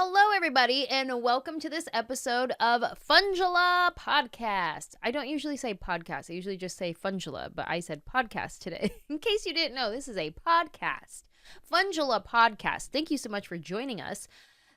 Hello, everybody, and welcome to this episode of Funjelah Podcast. I don't usually say podcast. I usually just say Funjelah, but I said podcast today. In case you didn't know, this is a podcast. Funjelah Podcast. Thank you so much for joining us.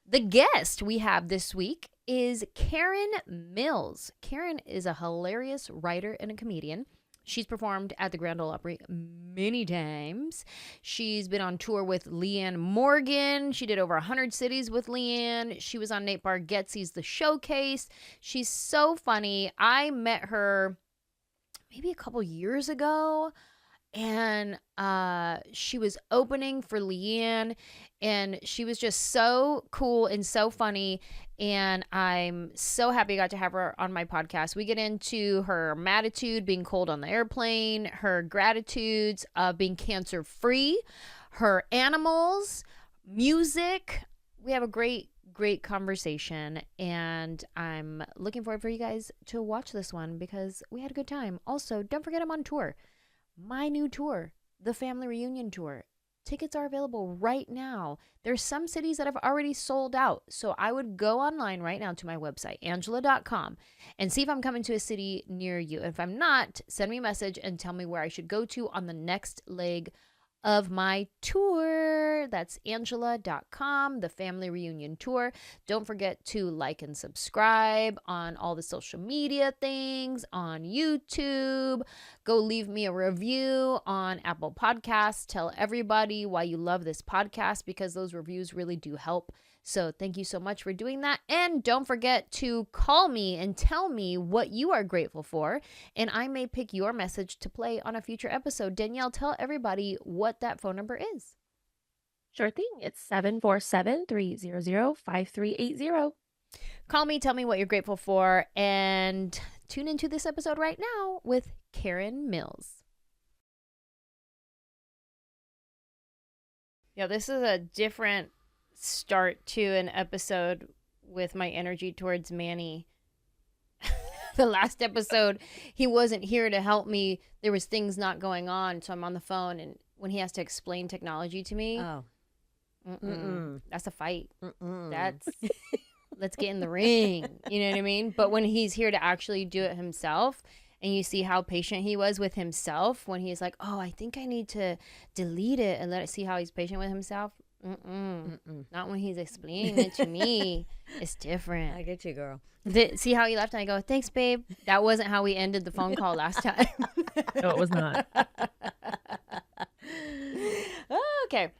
The guest we have this week is Karen Mills. Karen is a hilarious writer and a comedian. She's performed at the Grand Ole Opry many times. She's been on tour with Leanne Morgan. She did over 100 cities with Leanne. She was on Nate Bargatze's The Showcase. She's so funny. I met her maybe a couple years ago, and she was opening for Leanne, and she was just so cool and so funny, and I'm so happy I got to have her on my podcast. We get into her MADtitude, being cold on the airplane, her gratitudes of being cancer-free, her animals, music. We have a great conversation, and I'm looking forward for you guys to watch this one because we had a good time. Also, don't forget I'm on tour. My new tour, the Family Reunion Tour. Tickets are available right now. There's some cities that have already sold out. So I would go online right now to my website, Anjelah.com, and see if I'm coming to a city near you. If I'm not, send me a message and tell me where I should go to on the next leg of my tour. That's Anjelah.com, the Family Reunion Tour. Don't forget to like and subscribe on all the social media things, on YouTube. Go leave me a review on Apple Podcasts. Tell everybody why you love this podcast because those reviews really do help. So thank you so much for doing that. And don't forget to call me and tell me what you are grateful for. And I may pick your message to play on a future episode. Danielle, tell everybody what that phone number is. Sure thing. It's 747-300-5380. Call me, tell me what you're grateful for, and tune into this episode right now with Karen Mills. Yeah, this is a different start to an episode with my energy towards Manny. The last episode, he wasn't here to help me. There was things not going on, so I'm on the phone, and when he has to explain technology to me, that's a fight. That's let's get in the ring. You know what I mean? But when he's here to actually do it himself, and you see how patient he was with himself when he's like, oh, I think I need to delete it and let it see how he's patient with himself. Not when he's explaining it to me. It's different. I get you, girl. See how he left and I go, thanks, babe. That wasn't how we ended the phone call last time. No, it was not. Okay.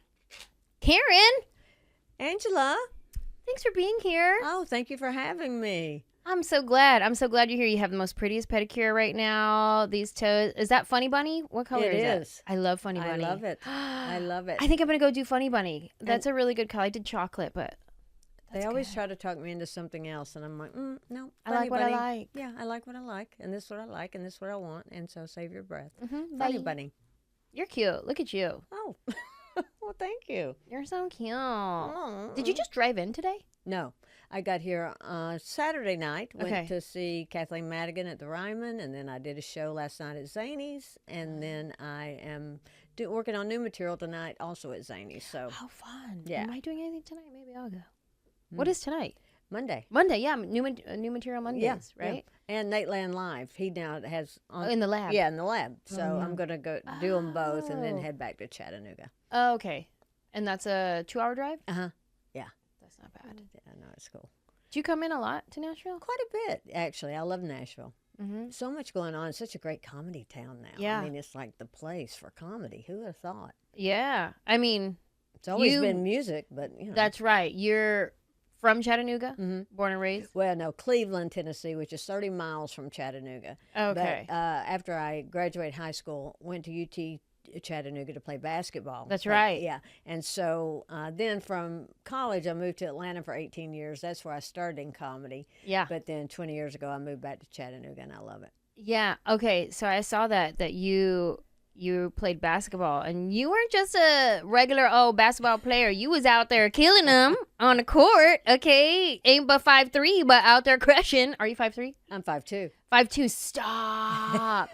Karen. Angela. Thanks for being here. Oh, thank you for having me. I'm so glad. I'm so glad you're here. You have the most prettiest pedicure right now. These toes. Is that Funny Bunny? What color is it? Is. I love Funny Bunny. I love it. I love it. I think I'm going to go do Funny Bunny. That's a really good color. I did chocolate, but they always try to talk me into something else, and I'm like, no. I like what I like. Yeah, I like what I like, and this is what I like, and this is what I want, and so save your breath. Funny Bunny. You're cute. Look at you. Oh, well, thank you. You're so cute. Oh. Did you just drive in today? No. I got here Saturday night, went to see Kathleen Madigan at the Ryman, and then I did a show last night at Zany's, and then I am working on new material tonight also at Zany's. So how fun. Yeah. Am I doing anything tonight? Maybe I'll go. What is tonight? Monday, yeah. New material Mondays, right? Yeah. And Nateland Live. He now has... in the lab. Yeah, in the lab. So I'm going to go do them both and then head back to Chattanooga. Oh, okay. And that's a 2-hour drive? Uh-huh. Yeah. That's not bad. Yeah, no, it's cool. Do you come in a lot to Nashville? Quite a bit, actually. I love Nashville. So much going on. It's such a great comedy town now. Yeah. I mean, it's like the place for comedy. Who would have thought? Yeah. I mean... It's always been music, but, you know. That's right. You're from Chattanooga? Born and raised? Well, no, Cleveland, Tennessee, which is 30 miles from Chattanooga. Okay. But after I graduated high school, went to UT Chattanooga to play basketball. That's right. Yeah. And so then from college, I moved to Atlanta for 18 years. That's where I started in comedy. Yeah. But then 20 years ago, I moved back to Chattanooga, and I love it. Yeah. Okay. So I saw that you played basketball, and you weren't just a regular basketball player. You was out there killing them on the court. Okay. Ain't but 5'3", but out there crushing. Are you 5'3"? I'm 5'2". 5'2". Stop.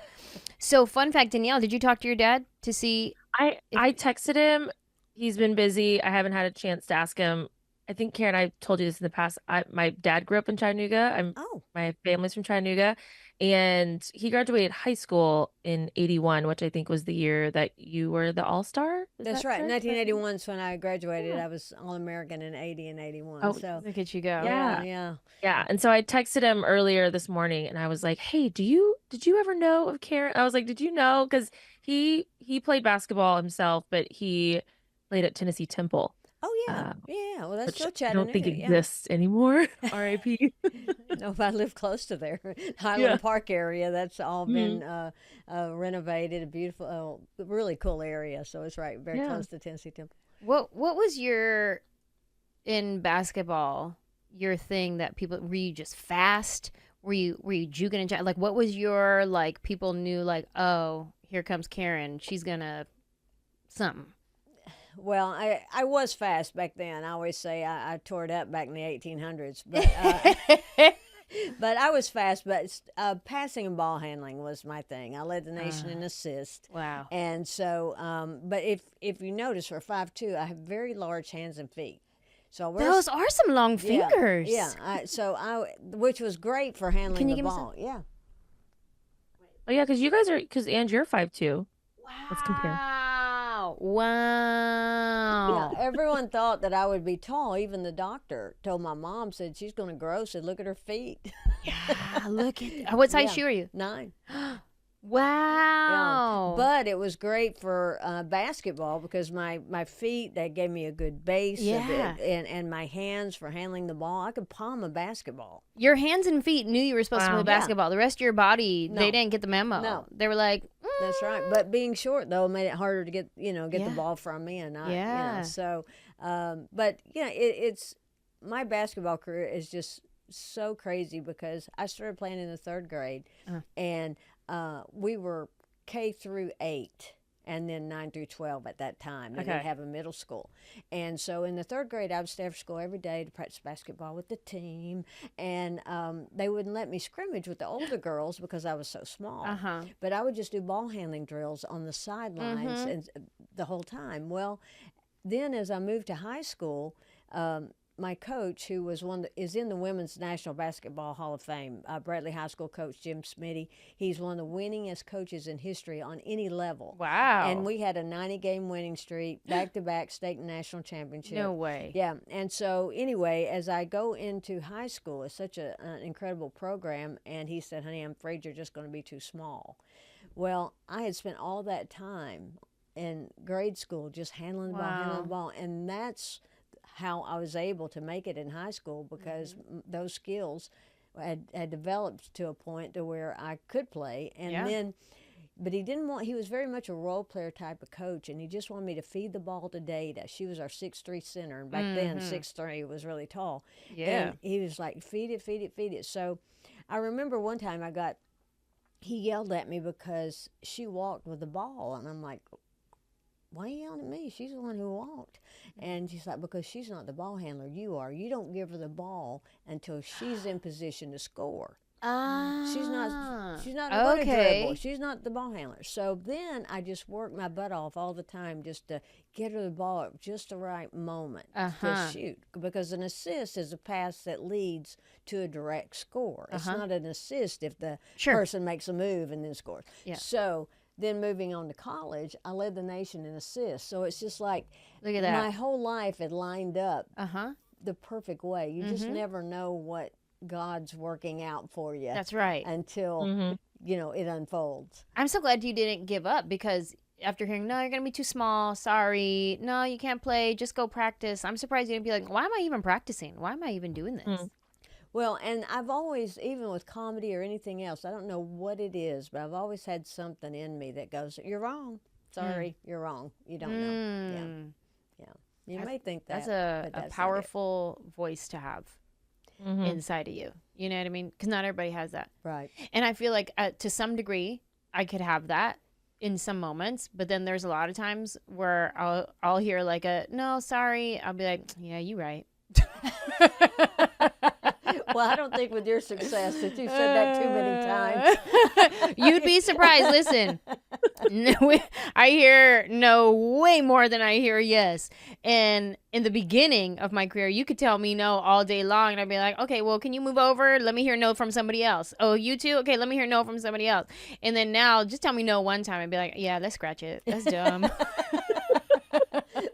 So, fun fact, Danielle, did you talk to your dad to see? I texted him. He's been busy. I haven't had a chance to ask him I think Karen, I told you this in the past. My dad grew up in Chattanooga. My family's from Chattanooga, and he graduated high school in '81, which I think was the year that you were the All-Star. That's right. 1981 is when I graduated. I was All-American in '80 and '81. Oh, so look at you go. Yeah. And so I texted him earlier this morning, and I was like, "Hey, did you ever know of Karen?" I was like, "Did you know?" Because he played basketball himself, but he played at Tennessee Temple. Oh yeah, yeah. Well, that's Which still I Chattanooga. don't think exists anymore. R.I.P. No, if I live close to there, Highland Park area, that's all been renovated. A beautiful, really cool area. So it's very close to Tennessee Temple. What was your in basketball? Your thing that people were you just fast? Were you juking and like what was your like people knew like oh here comes Karen she's gonna something. Well, I was fast back then. I always say I tore it up back in the 1800s, but but I was fast. But passing and ball handling was my thing. I led the nation in assist. Wow! And so, but if you notice, for 5'2", I have very large hands and feet. So those are some long fingers. Yeah. Which was great for handling the ball. Yeah. Oh yeah, because Ange, you're 5'2". Wow. Let's compare. Wow. Yeah, everyone thought that I would be tall. Even the doctor told my mom, said she's going to grow. Said, look at her feet. Yeah, look at what size shoe are you? 9. Wow. Yeah. But it was great for basketball because my feet, that gave me a good base. Yeah. And my hands for handling the ball. I could palm a basketball. Your hands and feet knew you were supposed to play basketball. The rest of your body, they didn't get the memo. No. They were like, That's right. But being short, though, made it harder to get the ball from me. And so, but, it's my basketball career is just so crazy because I started playing in the 3rd grade and we were K through 8 and then 9 through 12 at that time. They didn't have a middle school. And so in the 3rd grade, I would stay after school every day to practice basketball with the team. And they wouldn't let me scrimmage with the older girls because I was so small. But I would just do ball handling drills on the sidelines and the whole time. Well, then as I moved to high school, my coach, who was is in the Women's National Basketball Hall of Fame, Bradley High School coach Jim Smitty. He's one of the winningest coaches in history on any level. Wow. And we had a 90-game winning streak, back-to-back state and national championship. No way. Yeah. And so anyway, as I go into high school, it's such an incredible program. And he said, honey, I'm afraid you're just going to be too small. Well, I had spent all that time in grade school just handling the ball, and that's how I was able to make it in high school because those skills had developed to a point to where I could play. And then, but he was very much a role player type of coach, and he just wanted me to feed the ball to Data. She was our 6'3" center, and back then 6'3" was really tall. Yeah. And he was like, feed it, feed it, feed it. So I remember one time he yelled at me because she walked with the ball, and I'm like, why are you yelling at me? She's the one who walked. And she's like, because she's not the ball handler, you are. You don't give her the ball until she's in position to score. She's not going to dribble. She's not the ball handler. So then I just worked my butt off all the time just to get her the ball at just the right moment to shoot. Because an assist is a pass that leads to a direct score. It's not an assist if the person makes a move and then scores. Yeah. So then moving on to college, I led the nation in assists. So it's just like look at that. My whole life had lined up the perfect way. You just never know what God's working out for you. That's right. Until, it unfolds. I'm so glad you didn't give up because after hearing, no, you're going to be too small. Sorry. No, you can't play. Just go practice. I'm surprised you didn't be like, why am I even practicing? Why am I even doing this? Well, and I've always, even with comedy or anything else, I don't know what it is, but I've always had something in me that goes, you're wrong. Sorry, you're wrong. You don't know. Yeah. You may think that. That's a powerful voice to have inside of you. You know what I mean? Because not everybody has that. Right. And I feel like to some degree, I could have that in some moments, but then there's a lot of times where I'll hear like no, sorry. I'll be like, yeah, you're right. Well, I don't think with your success that you've said that too many times. You'd be surprised. Listen, No, I hear no way more than I hear yes. And in the beginning of my career, you could tell me no all day long, and I'd be like, okay, well, can you move over? Let me hear no from somebody else. Oh, you too? Okay, let me hear no from somebody else. And then now, just tell me no one time, I'd be like, yeah, let's scratch it. That's dumb.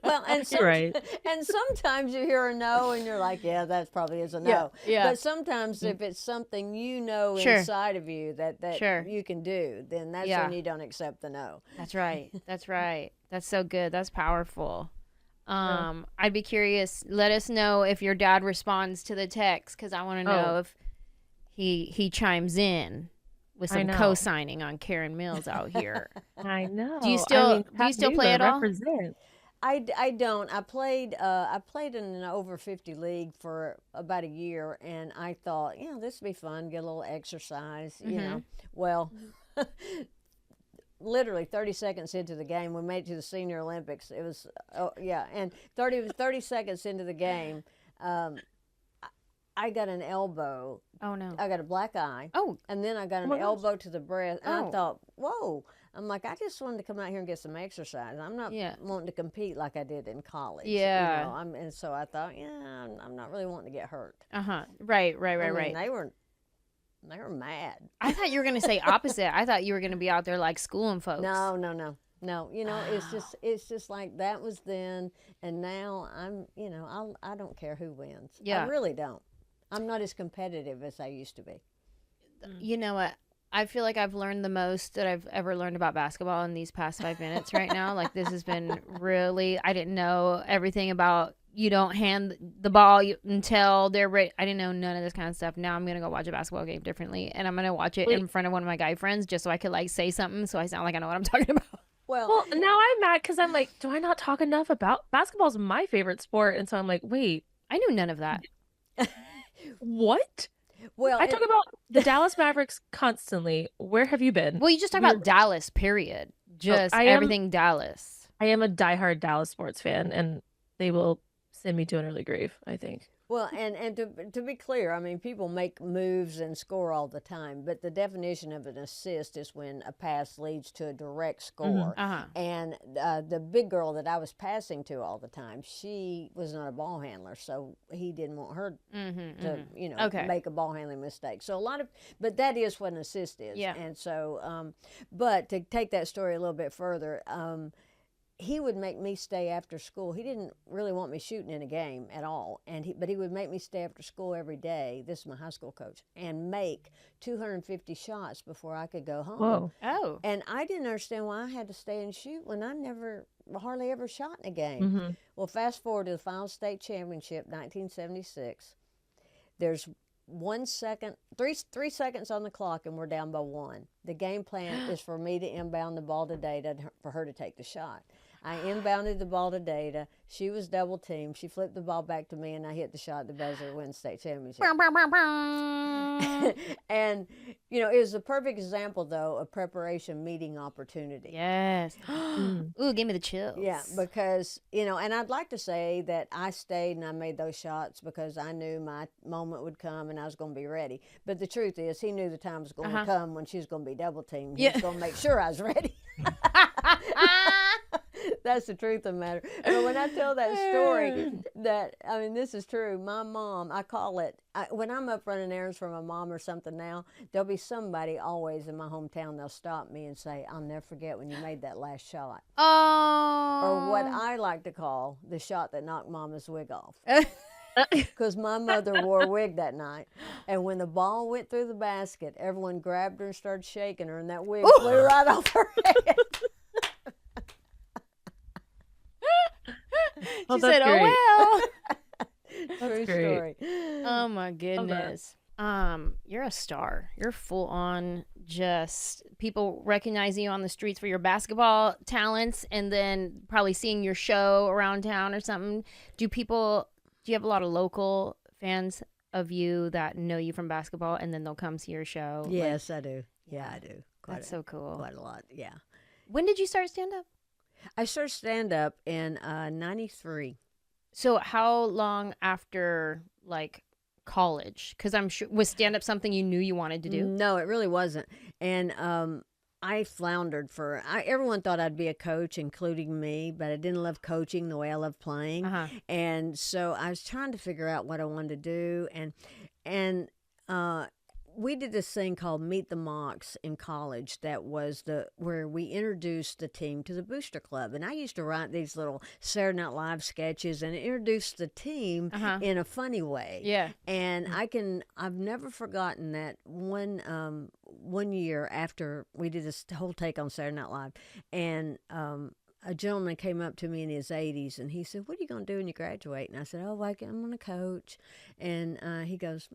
Well, and You're right. and sometimes you hear a no, and you're like, yeah, that probably is a no. Yeah. But sometimes if it's something Sure. inside of you that Sure. you can do, then that's Yeah. when you don't accept the no. That's right. That's right. That's so good. That's powerful. I'd be curious. Let us know if your dad responds to the text, because I want to know if he chimes in with some co-signing on Karen Mills out here. I know. Do you still play at all? Represent. I don't. I played in an over 50 league for about a year, and I thought, this would be fun, get a little exercise, you know. Well, literally 30 seconds into the game, we made it to the Senior Olympics. It was, and 30 seconds into the game, I got an elbow. Oh, no. I got a black eye. Oh. And then I got an elbow to the breast. And I thought, whoa. I'm like, I just wanted to come out here and get some exercise. I'm not wanting to compete like I did in college. Yeah. You know? And so I thought, I'm not really wanting to get hurt. Right. I mean, they were mad. I thought you were going to say opposite. I thought you were going to be out there like schooling folks. No. You know, it's just like that was then, and now I'm, I don't care who wins. Yeah. I really don't. I'm not as competitive as I used to be. You know what? I feel like I've learned the most that I've ever learned about basketball in these past 5 minutes right now. Like, this has been really, I didn't know everything about you don't hand the ball until they're ready. I didn't know none of this kind of stuff. Now I'm going to go watch a basketball game differently, and I'm going to watch it in front of one of my guy friends just so I could, like, say something so I sound like I know what I'm talking about. Well, now I'm mad because I'm like, do I not talk enough about basketball's my favorite sport? And so I'm like, wait. I knew none of that. What? Well, I talk about the Dallas Mavericks constantly. Where have you been? Well, you just talk about Dallas, period. Just everything Dallas. I am a diehard Dallas sports fan, and they will send me to an early grave, I think. Well, and to be clear, I mean, people make moves and score all the time, but the definition of an assist is when a pass leads to a direct score. And the big girl that I was passing to all the time, she was not a ball handler, so he didn't want her to, make a ball handling mistake. So but that is what an assist is. Yeah. And so, but to take that story a little bit further, he would make me stay after school. He didn't really want me shooting in a game at all, but he would make me stay after school every day. This is my high school coach, and make 250 shots before I could go home. Whoa! Oh! And I didn't understand why I had to stay and shoot when I hardly ever shot in a game. Well, fast forward to the final state championship, 1976. There's 1 second, 3 seconds on the clock, and we're down by 1. The game plan is for me to inbound the ball to Data for her to take the shot. I inbounded the ball to Data. She was double teamed. She flipped the ball back to me, and I hit the shot at the buzzer to win the state championship. And, it was a perfect example, though, of preparation meeting opportunity. Yes. Ooh, give me the chills. Yeah, because, and I'd like to say that I stayed and I made those shots because I knew my moment would come and I was going to be ready. But the truth is, he knew the time was going to come when she was going to be double teamed. He was going to make sure I was ready. That's the truth of the matter. But when I tell that story, this is true. My mom, I call it, when I'm up running errands for my mom or something now, there'll be somebody always in my hometown, they'll stop me and say, I'll never forget when you made that last shot. Oh. Or what I like to call the shot that knocked Mama's wig off. Because my mother wore a wig that night. And when the ball went through the basket, everyone grabbed her and started shaking her, and that wig flew right off her head. She said, great. "Oh well." True story. Oh my goodness. You're a star. You're full on. Just people recognizing you on the streets for your basketball talents, and then probably seeing your show around town or something. Do you have a lot of local fans of you that know you from basketball, and then they'll come see your show? Yes, I do. Yeah, I do. That's so cool. Quite a lot. Yeah. When did you start stand up? I started stand up in 93. So how long after college? Because I'm sure, was stand up something you knew you wanted to do? No, it really wasn't. And I floundered everyone thought I'd be a coach, including me, but I didn't love coaching the way I love playing. And so I was trying to figure out what I wanted to do. And we did this thing called Meet the Mocks in college. That was where we introduced the team to the Booster Club. And I used to write these little Saturday Night Live sketches and introduce the team in a funny way. Yeah. And I've never forgotten that one year after we did this whole take on Saturday Night Live, and a gentleman came up to me in his 80s, and he said, "What are you going to do when you graduate?" And I said, "Oh, I'm going to coach." And he goes,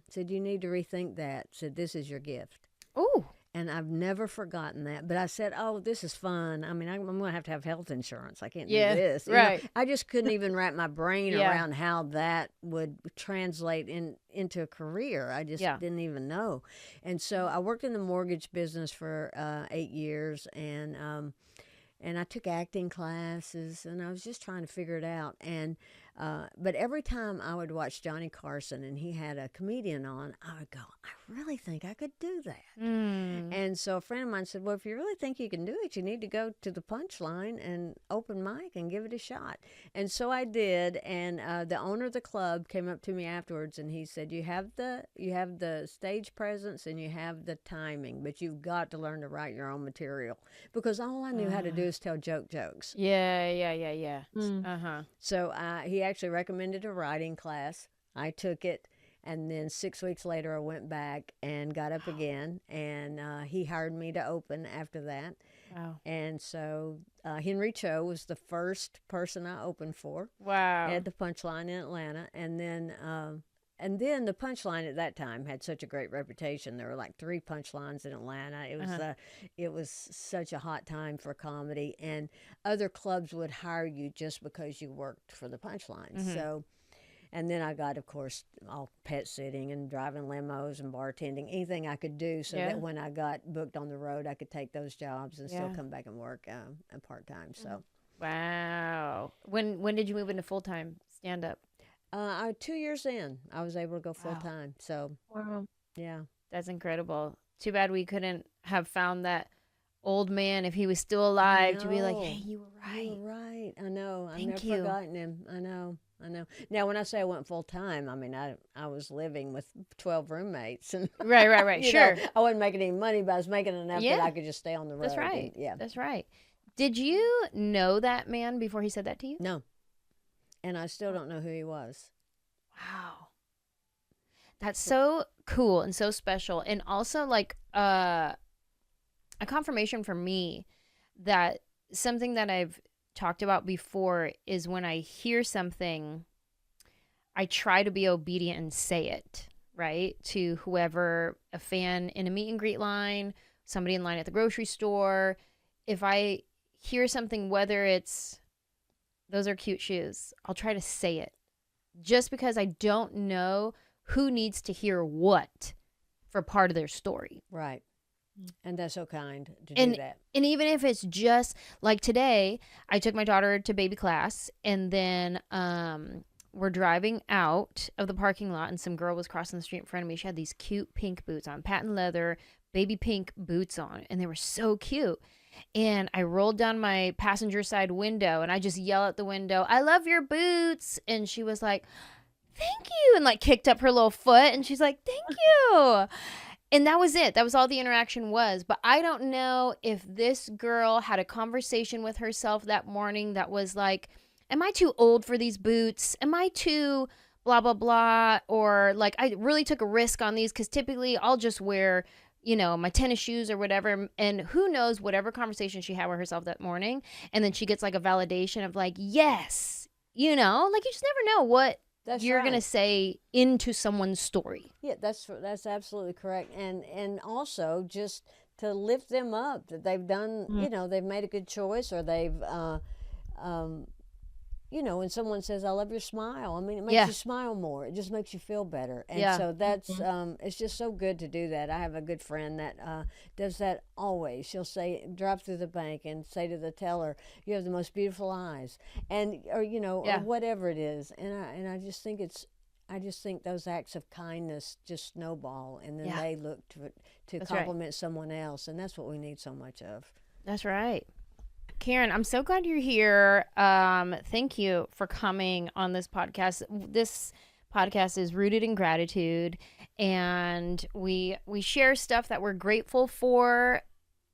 said, "You need to rethink that." Said, "This is your gift." Ooh. And I've never forgotten that. But I said, "Oh, this is fun. I mean, I'm going to have health insurance. I can't do this." Right. I just couldn't even wrap my brain around how that would translate into a career. I just didn't even know. And so I worked in the mortgage business for 8 years, and I took acting classes, and I was just trying to figure it out. And but every time I would watch Johnny Carson and he had a comedian on, I would go, "I really think I could do that." And so a friend of mine said, "Well, if you really think you can do it, you need to go to the Punchline and open mic and give it a shot." And so I did. And the owner of the club came up to me afterwards, and he said, "You have the stage presence and you have the timing, but you've got to learn to write your own material," because all I knew how to do is tell jokes. Yeah. So he actually recommended a writing class. I took it, and then 6 weeks later I went back and got up again, and he hired me to open after that. Wow. And so Henry Cho was the first person I opened for. Wow. At the Punchline in Atlanta. And then the Punchline at that time had such a great reputation. There were like 3 Punchlines in Atlanta. It was such a hot time for comedy, and other clubs would hire you just because you worked for the Punchline. So, and then I got, of course, all pet sitting and driving limos and bartending, anything I could do, so that when I got booked on the road, I could take those jobs and still come back and work part time. So, wow. When did you move into full time stand up? 2 years in, I was able to go full time. So, yeah. That's incredible. Too bad we couldn't have found that old man if he was still alive to be like, "Hey, you were right." You were right. I know. I've Thank never you. forgotten him. I know. Now, when I say I went full time, I mean I was living with 12 roommates, and Right. Sure. I wasn't making any money, but I was making enough that I could just stay on the road. That's right. And, That's right. Did you know that man before he said that to you? No. And I still don't know who he was. Wow. That's so cool and so special. And also like a confirmation for me that something that I've talked about before is when I hear something, I try to be obedient and say it, right? To whoever, a fan in a meet and greet line, somebody in line at the grocery store. If I hear something, whether it's, "Those are cute shoes," I'll try to say it. Just because I don't know who needs to hear what for part of their story. Right. And that's so kind to do that. And even if it's just like today, I took my daughter to baby class, and then we're driving out of the parking lot, and some girl was crossing the street in front of me. She had these cute pink boots on, patent leather, baby pink boots on, and they were so cute. And I rolled down my passenger side window, and I just yell at the window, "I love your boots." And she was like, "Thank you," and like kicked up her little foot, and she's like, "Thank you." And that was it. That was all the interaction was. But I don't know if this girl had a conversation with herself that morning that was like, "Am I too old for these boots? Am I too blah, blah, blah?" Or like, "I really took a risk on these because typically I'll just wear, my tennis shoes or whatever." And who knows, whatever conversation she had with herself that morning. And then she gets like a validation of like, yes, like you just never know what you're going to say into someone's story. Yeah, that's absolutely correct. And also just to lift them up that they've done, they've made a good choice, or they've, when someone says, "I love your smile," I mean, it makes you smile more. It just makes you feel better. And so that's, it's just so good to do that. I have a good friend that does that always. She'll say, drive through the bank and say to the teller, "You have the most beautiful eyes," or whatever it is. And I just think I just think those acts of kindness just snowball, and then they look to compliment someone else, and that's what we need so much of. That's right. Karen, I'm so glad you're here. Thank you for coming on this podcast. This podcast is rooted in gratitude, and we share stuff that we're grateful for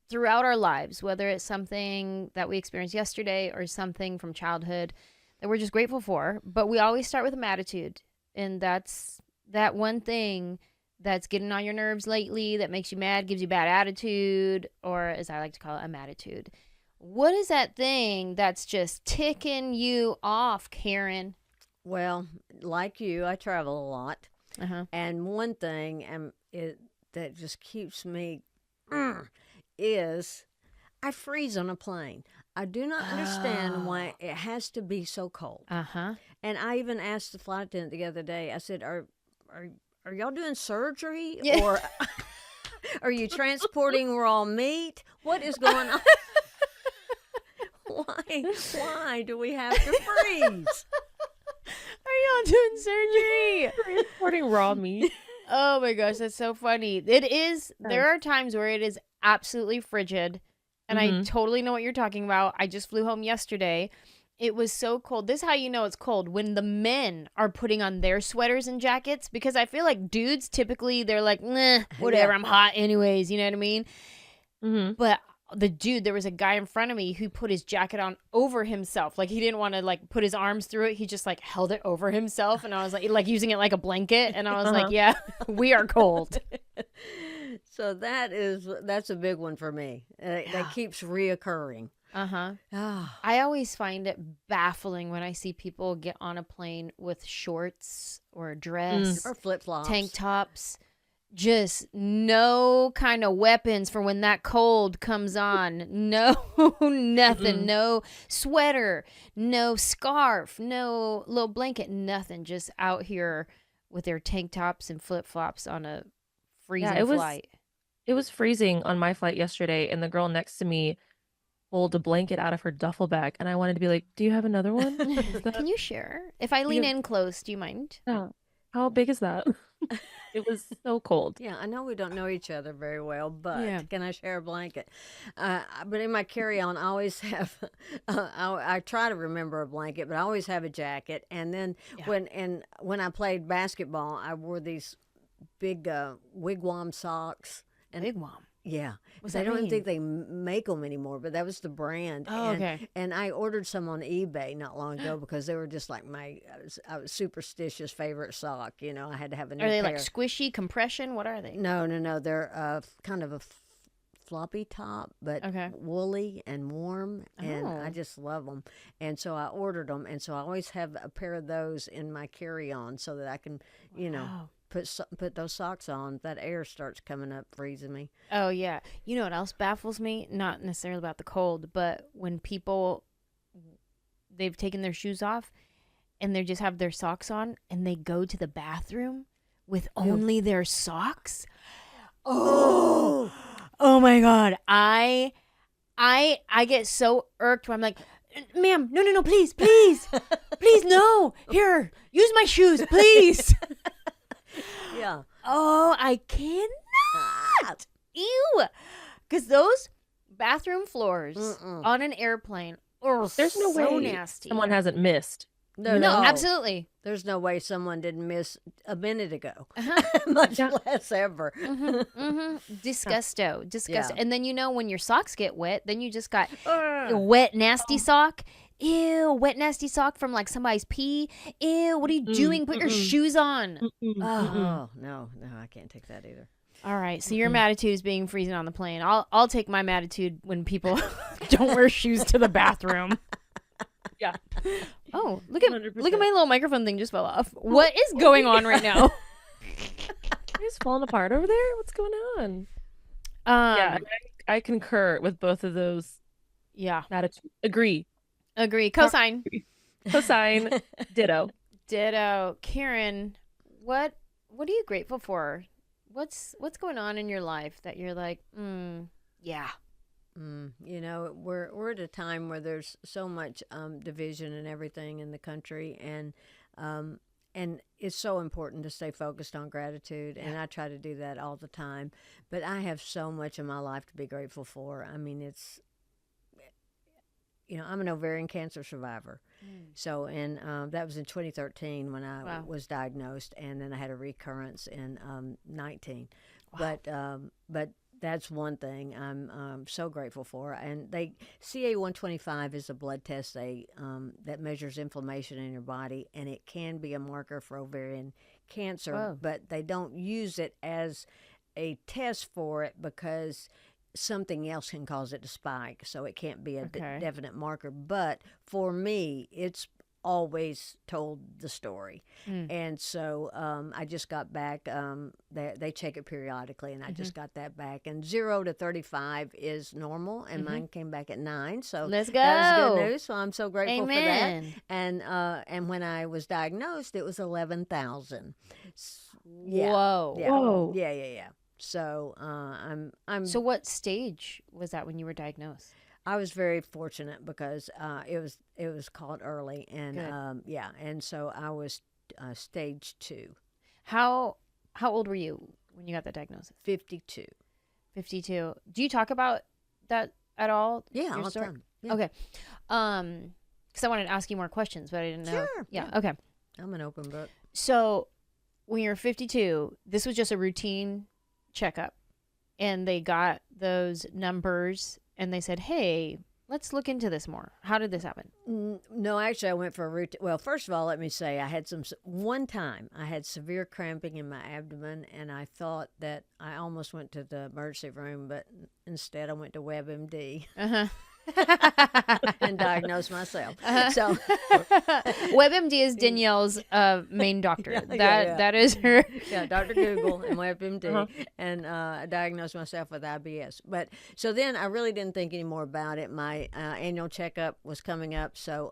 throughout our lives, whether it's something that we experienced yesterday or something from childhood that we're just grateful for. But we always start with a MADtitude, and that's that one thing that's getting on your nerves lately, that makes you mad, gives you bad attitude, or as I like to call it, a MADtitude. What is that thing that's just ticking you off, Karen? Well, like you, I travel a lot. And one thing that just keeps me is I freeze on a plane. I do not understand why it has to be so cold. And I even asked the flight attendant the other day, I said, are y'all doing surgery? Or are you transporting raw meat? What is going on? Why do we have to freeze? Are y'all doing surgery? Transporting raw meat. Oh my gosh, that's so funny. It is. There are times where it is absolutely frigid, and I totally know what you're talking about. I just flew home yesterday. It was so cold. This is how you know it's cold, when the men are putting on their sweaters and jackets, because I feel like dudes typically they're like, nah, whatever, I'm hot anyways. You know what I mean? But there was a guy in front of me who put his jacket on over himself. Like, he didn't want to like put his arms through it. He just like held it over himself. And I was like using it like a blanket. And I was like, yeah, we are cold. So that's a big one for me. That keeps reoccurring. I always find it baffling when I see people get on a plane with shorts or a dress or flip-flops, tank tops. Just no kind of weapons for when that cold comes on. No, nothing. No sweater, no scarf, no little blanket, nothing. Just out here with their tank tops and flip-flops on a freezing flight. It was freezing on my flight yesterday, and the girl next to me pulled a blanket out of her duffel bag, and I wanted to be like, do you have another one? Can you share? If I lean in close, do you mind? Yeah. How big is that? It was so cold. Yeah, I know we don't know each other very well, but can I share a blanket? But in my carry-on, I always have, I try to remember a blanket, but I always have a jacket. And then when I played basketball, I wore these big wigwam socks. Wigwam? Yeah. I don't even think they make them anymore, but that was the brand. Oh, okay. And I ordered some on eBay not long ago because they were just like my superstitious favorite sock. You know, I had to have a new pair. Are they like squishy, compression? What are they? No. They're kind of a floppy top, but woolly and warm, and I just love them. And so I ordered them, and so I always have a pair of those in my carry-on so that I can, you know, put those socks on. That air starts coming up, freezing me. Oh yeah. You know what else baffles me? Not necessarily about the cold, but when people, they've taken their shoes off and they just have their socks on and they go to the bathroom with only their socks. Oh my God. I get so irked when I'm like, ma'am, no, please, please, no. Here, use my shoes, please. Yeah. Oh, I cannot. Ew. Because those bathroom floors on an airplane are There's no so way nasty. someone hasn't missed. No, absolutely. There's no way someone didn't miss a minute ago, much less ever. Disgusto. Yeah. And then, you know, when your socks get wet, then you just got a wet, nasty sock. Ew, wet, nasty sock from like somebody's pee. Ew, what are you doing? Put your shoes on. Oh, no, I can't take that either. All right, so your MADtitude is being freezing on the plane. I'll take my MADtitude when people don't wear shoes to the bathroom. Yeah. Oh, look at my little microphone thing just fell off. What is going on right now? It's falling apart over there. What's going on? Yeah, I concur with both of those. Yeah. MADtitude. Agree. Cosign. Cosign. Ditto. Karen, what are you grateful for? What's going on in your life that you're like, yeah. You know, we're at a time where there's so much division and everything in the country, and and it's so important to stay focused on gratitude, and I try to do that all the time. But I have so much in my life to be grateful for. I mean, it's, I'm an ovarian cancer survivor. So, and that was in 2013 when I was diagnosed, and then I had a recurrence in 19. Wow. But that's one thing I'm so grateful for. And CA-125 is a blood test that measures inflammation in your body, and it can be a marker for ovarian cancer, but they don't use it as a test for it because something else can cause it to spike, so it can't be a definite marker. But for me, it's always told the story. And so I just got back, they check it periodically, and I just got that back, and 0 to 35 is normal, and mine came back at 9, so let's go. That was good news. So I'm so grateful Amen. for that. And when I was diagnosed, it was 11,000. Whoa. Yeah. So I'm. So what stage was that when you were diagnosed? I was very fortunate because it was caught early, and and so I was stage 2. How old were you when you got that diagnosis? 52. 52. Do you talk about that at all? Yeah, all the time. Yeah. Okay. Because I wanted to ask you more questions, but I didn't know. Sure. Yeah. Okay. I'm an open book. So when you're 52, this was just a routine checkup, and they got those numbers, and they said, "Hey, let's look into this more." How did this happen? No, actually, I went for a routine. Well, first of all, let me say I had one time I had severe cramping in my abdomen, and I thought that I almost went to the emergency room, but instead I went to WebMD. And diagnosed myself. So WebMD is Danielle's main doctor. That is her. Yeah, Dr. Google and WebMD, and I diagnosed myself with IBS. But so then I really didn't think any more about it. My annual checkup was coming up, so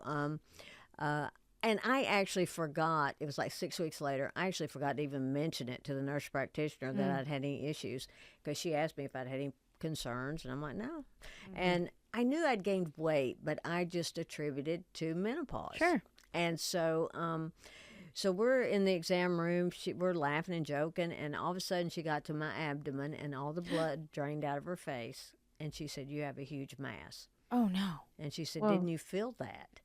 and I actually forgot. It was like 6 weeks later. I actually forgot to even mention it to the nurse practitioner that I'd had any issues, because she asked me if I'd had any concerns, and I'm like, no. And I knew I'd gained weight, but I just attributed to menopause. Sure. And so so we're in the exam room, we're laughing and joking, and all of a sudden she got to my abdomen, and all the blood drained out of her face, and she said, "You have a huge mass." Oh, no. And she said, Whoa. "Didn't you feel that?"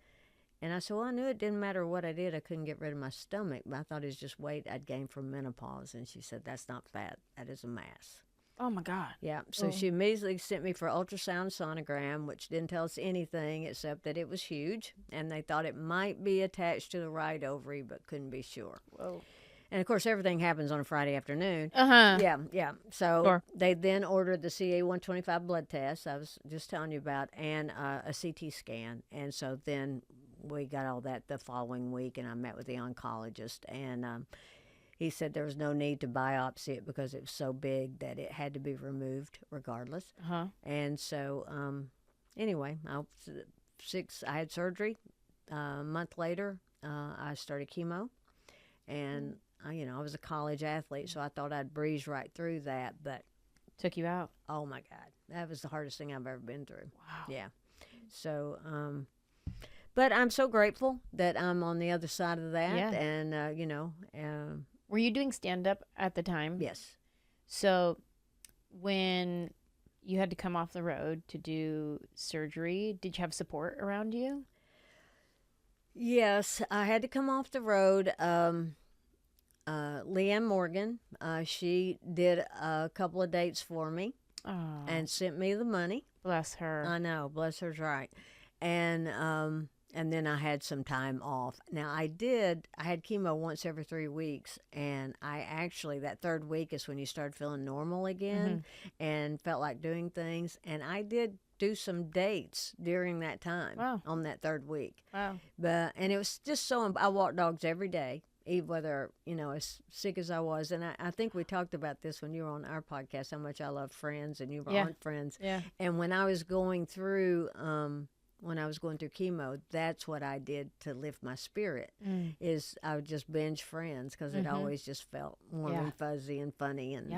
And I said, "Well, I knew it didn't matter what I did. I couldn't get rid of my stomach, but I thought it was just weight I'd gained from menopause." And she said, "That's not fat. That is a mass." Oh, my God. Yeah, so she immediately sent me for ultrasound sonogram, which didn't tell us anything except that it was huge, and they thought it might be attached to the right ovary, but couldn't be sure. Whoa. And, of course, everything happens on a Friday afternoon. Yeah. So they then ordered the CA-125 blood test I was just telling you about, and a CT scan. And so then we got all that the following week, and I met with the oncologist, and he said there was no need to biopsy it because it was so big that it had to be removed regardless. And so, anyway, I had surgery. A month later, I started chemo. And, I was a college athlete, so I thought I'd breeze right through that. But took you out. Oh, my God. That was the hardest thing I've ever been through. Wow. Yeah. So, but I'm so grateful that I'm on the other side of that. Yeah. And, were you doing stand-up at the time? Yes. So when you had to come off the road to do surgery, did you have support around you? Yes, I had to come off the road. Leanne Morgan, she did a couple of dates for me and sent me the money. Bless her. I know, bless her's right. And then I had some time off. Now, I had chemo once every 3 weeks, and I actually, that third week is when you started feeling normal again and felt like doing things. And I did do some dates during that time on that third week. Wow. And it was just so, I walked dogs every day, even whether, as sick as I was. And I think we talked about this when you were on our podcast, how much I love Friends, and you were on Friends. Yeah. And when I was going through, chemo, that's what I did to lift my spirit, is I would just binge Friends, because it always just felt warm and fuzzy and funny. And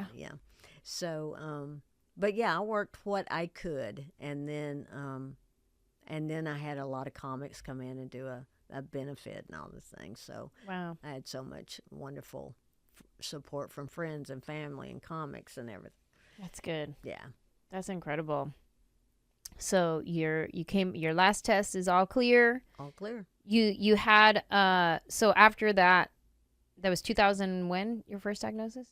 so, but yeah, I worked what I could. And then I had a lot of comics come in and do a a benefit and all the things. So Wow. I had so much wonderful support from friends and family and comics and everything. That's good. Yeah. That's incredible. So your last test is all clear. All clear. You had so after that was 2000 when your first diagnosis?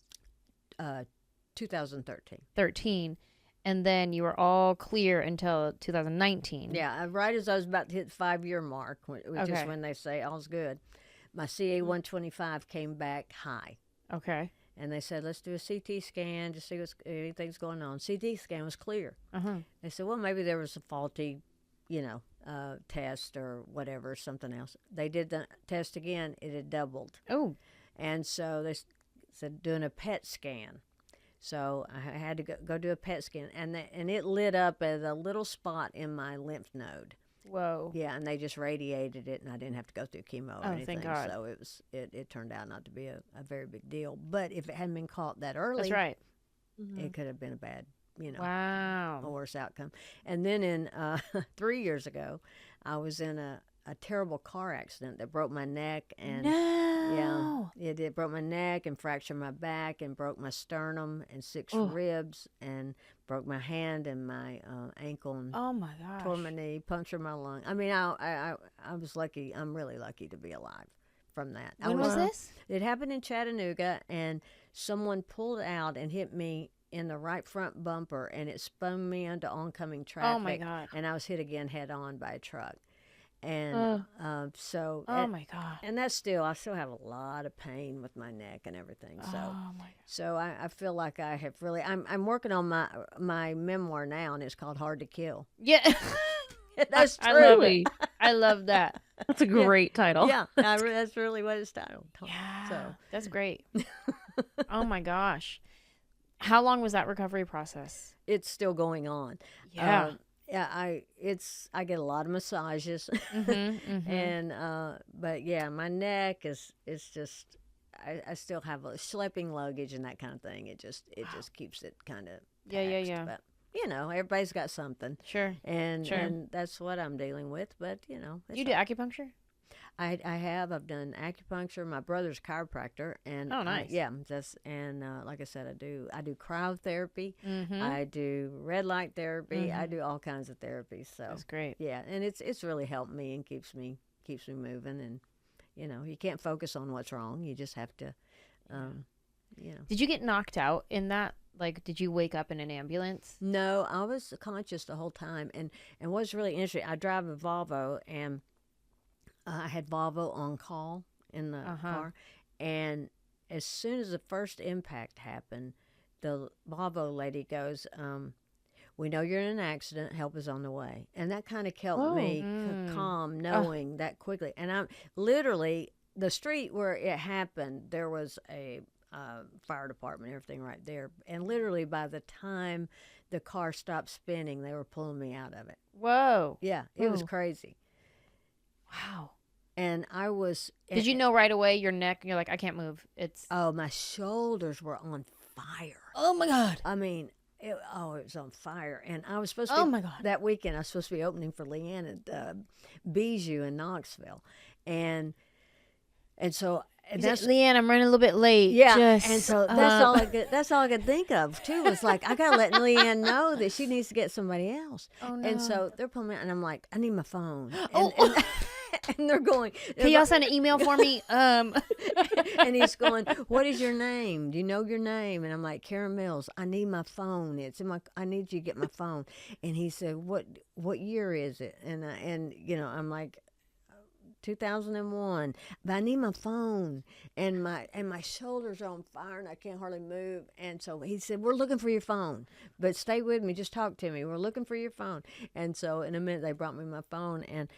2013. 13. And then you were all clear until 2019. Yeah, right as I was about to hit the 5-year mark, which is when they say all's good, my CA 125 came back high. Okay. And they said, let's do a CT scan to see if anything's going on. CT scan was clear. They said, well, maybe there was a faulty, test or whatever, something else. They did the test again. It had doubled. Oh. And so they said, doing a PET scan. So I had to go do a PET scan. And it lit up as a little spot in my lymph node. Whoa. Yeah, and they just radiated it, and I didn't have to go through chemo or anything. Thank God. So it turned out not to be a very big deal. But if it hadn't been caught that early, That's right. it could have been a bad, Wow. a worse outcome. And then in 3 years ago, I was in a terrible car accident that broke my neck and it broke my neck and fractured my back and broke my sternum and 6 ribs and broke my hand and my ankle and Oh my gosh. tore my knee, punctured my lung. I mean, I was lucky. I'm really lucky to be alive from that. When was this? It happened in Chattanooga, and someone pulled out and hit me in the right front bumper, and it spun me into oncoming traffic. Oh my God. And I was hit again head on by a truck. And so, Oh my God. and I still have a lot of pain with my neck and everything. So, Oh my God. so I feel like I have really. I'm working on my memoir now, and it's called Hard to Kill. Yeah. That's true. I love it. I love that. That's a great title. Yeah, that's really what it's titled. Yeah. So That's great. Oh my gosh. How long was that recovery process? it's still going on. Yeah. Yeah, I get a lot of massages, Mm-hmm. and but yeah, my neck is just I still have a schlepping luggage and that kind of thing. It just keeps it kind of Yeah. But everybody's got something, Sure. and that's what I'm dealing with. But it's You do acupuncture? I've done acupuncture. My brother's chiropractor, and Oh, nice. like I said, I do cryotherapy. Mm-hmm. I do red light therapy. I do all kinds of therapy. So That's great. yeah, and it's really helped me and keeps me moving. And you can't focus on what's wrong. You just have to, Did you get knocked out in that? Like, did you wake up in an ambulance? No, I was conscious the whole time. And what's really interesting, I drive a Volvo, and I had Volvo on call in the car. And as soon as the first impact happened, the Volvo lady goes, we know you're in an accident. Help is on the way. And that kind of kept me calm, knowing that quickly. And I'm literally, the street where it happened, there was a fire department, everything right there. And literally by the time the car stopped spinning, they were pulling me out of it. Whoa. Yeah, it was crazy. Wow. And I was... Did you know right away your neck? You're like, I can't move. It's... Oh, my shoulders were on fire. Oh, my God. I mean, it was on fire. And I was supposed to be... Oh, my God. That weekend, I was supposed to be opening for Leanne at Bijou in Knoxville. And so... And that's Leanne, I'm running a little bit late. Yeah, Just, and so that's all I could think of too. Was like, I gotta let Leanne know that she needs to get somebody else. Oh, no. And so they're pulling me out, and I'm like, I need my phone. And they're going, Can y'all send an email for me? And he's going, what is your name? Do you know your name? And I'm like, Karen Mills. I need my phone. I need you to get my phone. And he said, what year is it? And I'm like, 2001, but I need my phone, and my shoulders are on fire, and I can't hardly move. And so he said, we're looking for your phone, but stay with me, just talk to me, we're looking for your phone. And so in a minute they brought me my phone, and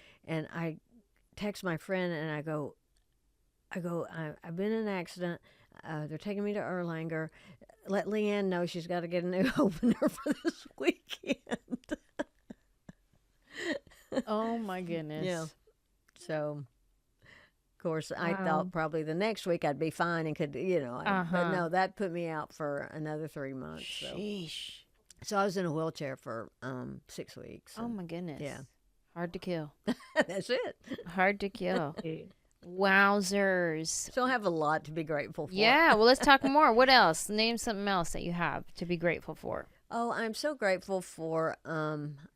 I text my friend, and I go I've been in an accident, they're taking me to Erlanger, let Leanne know she's got to get a new opener for this weekend. Oh my goodness. Yeah. So, of course, I thought probably the next week I'd be fine and could, but no, that put me out for another 3 months. So. Sheesh. So I was in a wheelchair for 6 weeks. Oh my goodness. Yeah. Hard to kill. That's it. Hard to kill. Wowzers. So I have a lot to be grateful for. Yeah, well, let's talk more. What else? Name something else that you have to be grateful for. Oh, I'm so grateful for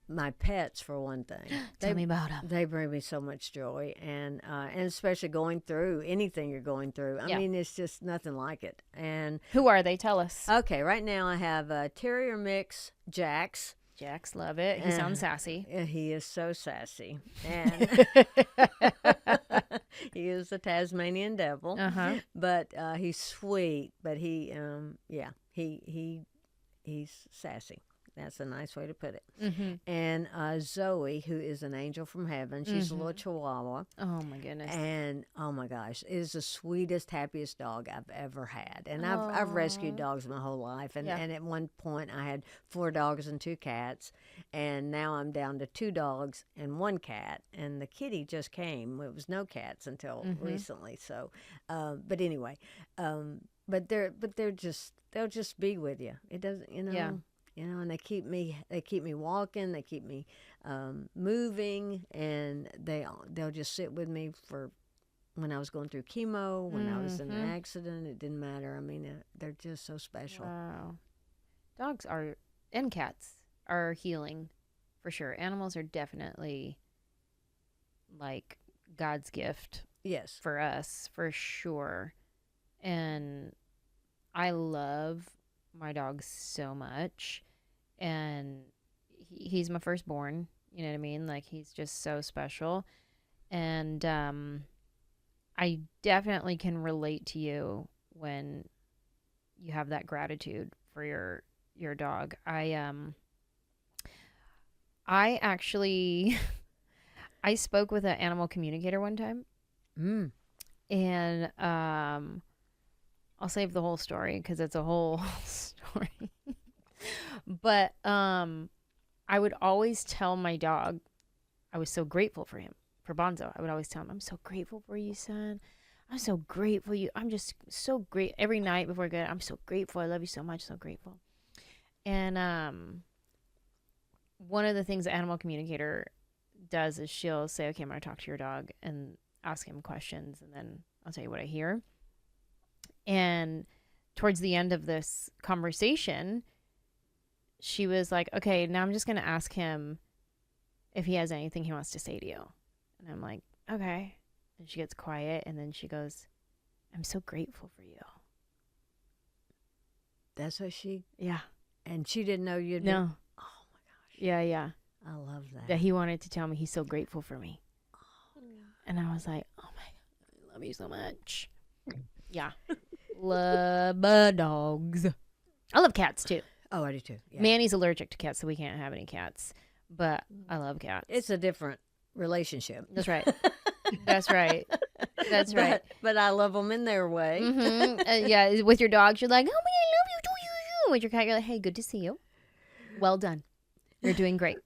my pets, for one thing. Tell me about them. They bring me so much joy, and especially going through anything you're going through. I mean, it's just nothing like it. And who are they? Tell us. Okay, right now I have a terrier mix, Jax. Jax, love it. He sounds sassy. He is so sassy. And he is the Tasmanian devil. But he's sweet. But he's sassy. That's a nice way to put it. And Zoe, who is an angel from heaven, she's a little Chihuahua. Oh, my goodness. And, oh, my gosh, it is the sweetest, happiest dog I've ever had. And I've rescued dogs my whole life. And at one point, I had 4 dogs and 2 cats. And now I'm down to 2 dogs and 1 cat. And the kitty just came. It was no cats until recently. So, but anyway, but they'll just be with you. It doesn't, you know. Yeah. You know, and they keep me walking, they keep me moving, and they'll just sit with me for when I was going through chemo, when I was in an accident. It didn't matter. I mean, they're just so special. Wow. Dogs and cats are healing for sure. Animals are definitely like God's gift. Yes. For us, for sure. And I love my dog so much, and he's my firstborn, you know what I mean? Like, he's just so special. And I definitely can relate to you when you have that gratitude for your dog. I actually I spoke with an animal communicator one time. And I'll save the whole story because it's a whole story. But I would always tell my dog I was so grateful for him, for Bonzo. I would always tell him, I'm so grateful for you, son. I'm so grateful. I'm just so great. Every night before I go, I'm so grateful. I love you so much. So grateful. And one of the things the animal communicator does is she'll say, okay, I'm going to talk to your dog and ask him questions, and then I'll tell you what I hear. And towards the end of this conversation, she was like, okay, now I'm just going to ask him if he has anything he wants to say to you. And I'm like, okay. And she gets quiet, and then she goes, I'm so grateful for you. That's what she... Yeah. And she didn't know you'd No. Be... Oh, my gosh. Yeah. I love that. That he wanted to tell me he's so grateful for me. Oh, God. And I was like, oh, my God, I love you so much. Yeah. Love dogs. I love cats too. Oh, I do too. Yeah. Manny's allergic to cats, so we can't have any cats. But I love cats. It's a different relationship. That's right. That's right. That's right. But I love them in their way. Yeah, with your dogs, you're like, oh my, I love you. Do you? With your cat, you're like, hey, good to see you. Well done. You're doing great.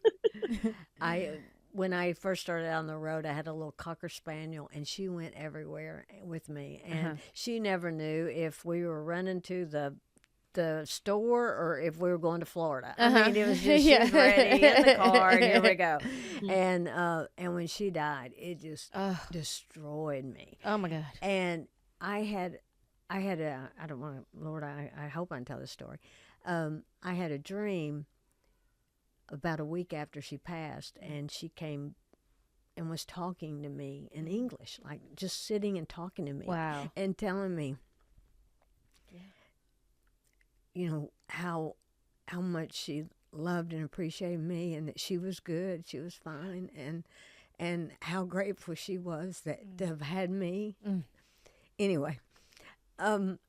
When I first started out on the road, I had a little Cocker Spaniel, and she went everywhere with me. And she never knew if we were running to the store or if we were going to Florida. I mean, it was just she was ready in the car, and here we go. And when she died, it just destroyed me. Oh my God. And I don't want to, Lord, I hope I can tell this story. I had a dream about a week after she passed, and she came and was talking to me in English, like just sitting and talking to me. Wow. And telling me, you know, how much she loved and appreciated me, and that she was good, she was fine, and how grateful she was to have had me. Anyway, and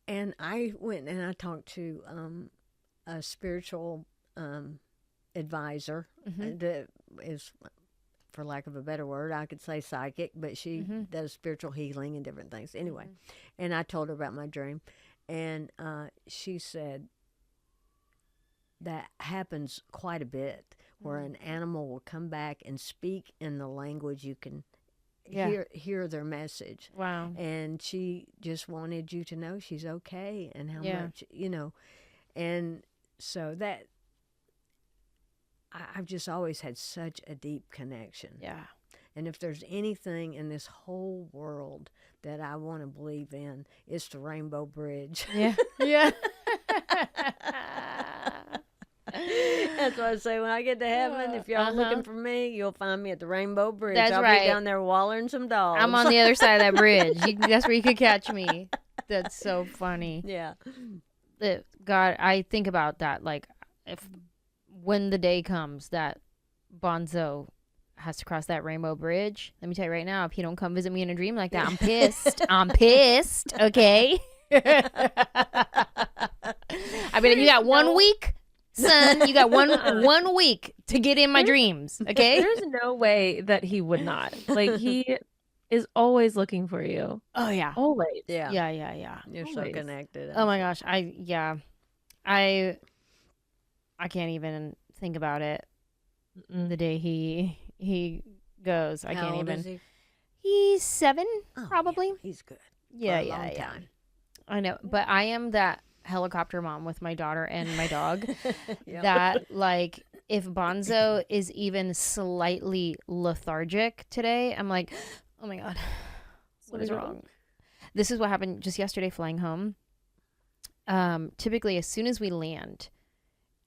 I went and I talked to a spiritual advisor that is, for lack of a better word, I could say psychic, but she does spiritual healing and different things. Anyway, and I told her about my dream, and she said that happens quite a bit, where an animal will come back and speak in the language you can hear their message. Wow. And she just wanted you to know she's okay, and how much, you know. And so I've just always had such a deep connection. Yeah. And if there's anything in this whole world that I want to believe in, it's the Rainbow Bridge. Yeah. Yeah. That's what I say when I get to heaven. If y'all looking for me, you'll find me at the Rainbow Bridge. That's I'll right. be down there wallering some dogs. I'm on the other side of that bridge. That's where you could catch me. That's so funny. Yeah. God, I think about that. Like, when the day comes that Bonzo has to cross that Rainbow Bridge, let me tell you right now, if he don't come visit me in a dream like that, I'm pissed. I'm pissed. Okay. I mean, you got 1 week. Son, you got one week to get in my dreams, okay? There's no way that he would not. Like, he is always looking for you. Oh, yeah. Always. Yeah. Yeah. You're so connected. Oh, my gosh. I can't even think about it. The day he goes. I How can't old even. is he? He's 7, Oh, probably. Yeah, he's good. Yeah, For a long time. I know, but I am that helicopter mom with my daughter and my dog Yep. that, like, if Bonzo is even slightly lethargic today, I'm like, oh my God, what is wrong? This is what happened just yesterday flying home. Typically, as soon as we land